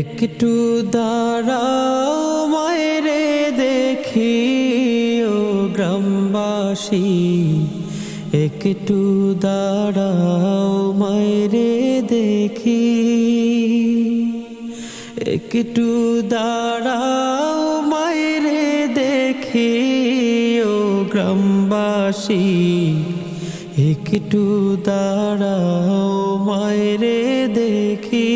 একটু দাঁড়াও মায়েরে দেখি ও গ্রামবাসী, একটু দাঁড়াও মায়েরে দেখি, একটু দাঁড়াও মায়েরে দেখি ও গ্রামবাসী, একটু দাঁড়াও মায়েরে দেখি।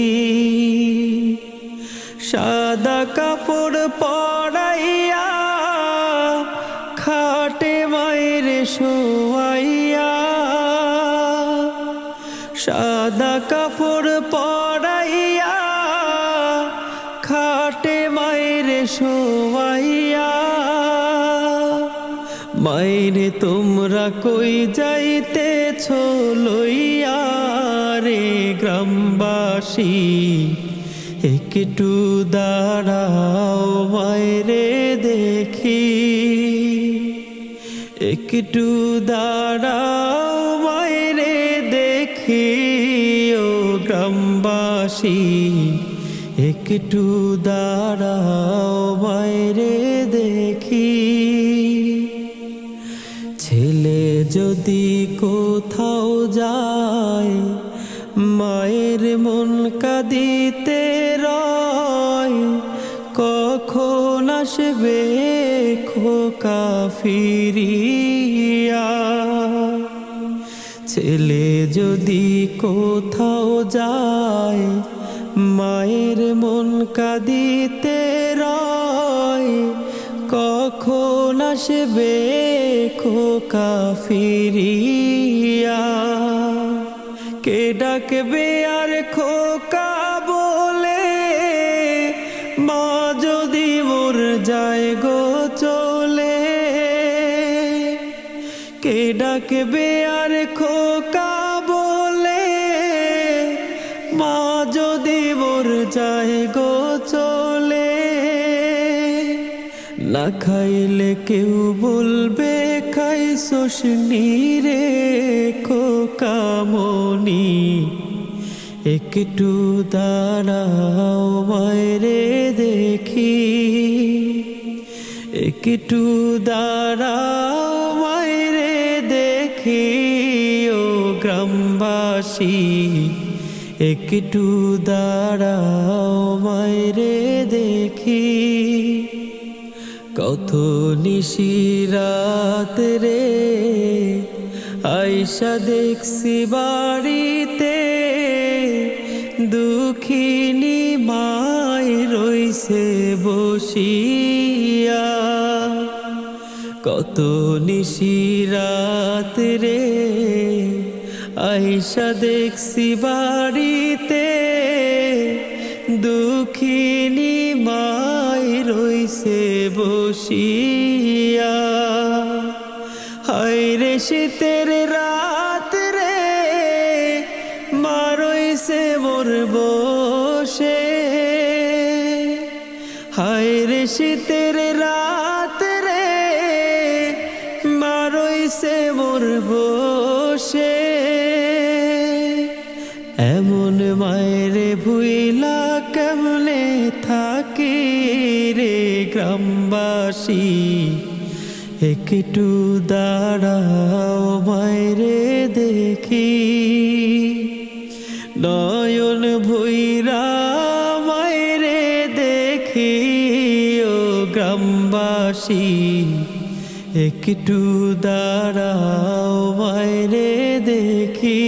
সাদা কাপড় পরাইয়া খাটে মায়েরে শোয়াইয়া, সাদা কাপড় পরাইয়া খাটে মায়েরে শোয়াইয়া। মায়েরে তোমরা কই যাইতেছ লইয়া রে গ্রামবাসী, একটু দাঁড়াও মায়েরে দেখি, একটু দাঁড়াও মায়েরে দেখি ও গ্রামবাসী, একটু দাঁড়াও মায়েরে দেখি। ছেলে যদি কোথাও যায় মায়ের মন কাঁদিতে রয়, কখন আসবে খোকা ফিরিয়া। ছেলে যদি কোথাও যায় মায়ের মন কাঁদিতে রয়, কখন আসবে খোকা ফিরিয়া। কে ডাকবে আর খোকা বলে মা যদি মোর যায় গো চলে, কে ডাকবে আর খোকা বলে মা যদি মোর যায় গো চলে। না খাইলে কেউ বলবে খাইছস রে খোকা মনি, একটু দাঁড়াও মায়েরে দেখি, একটু দাঁড়াও মায়েরে দেখি ও গ্রামবাসী, একটু দাঁড়াও মায়েরে দেখি। কত নিশিরাত রে আইসা দেখছি বাড়িতে, দুঃখিনী মায় রইছে বসিয়া। কত নিশিরাত রে আইসা দেখছি বাড়িতে, দুঃখিনী মায় রইছে বসিয়া। হায় রে শীতের রাত রে মা রইছে মোর বসে, হায় রে শীতের রাত রে মা রইছে মোর বসে। এমন মায়েরে ভুইলা কেমনে থাকি রে গ্রামবাসী, একটু দাঁড়াও মায়েরে দেখি। নয়ন ভুইরা মায়েরে দেখি ও গ্রামবাসী, একটু দাঁড়াও মায়েরে দেখি।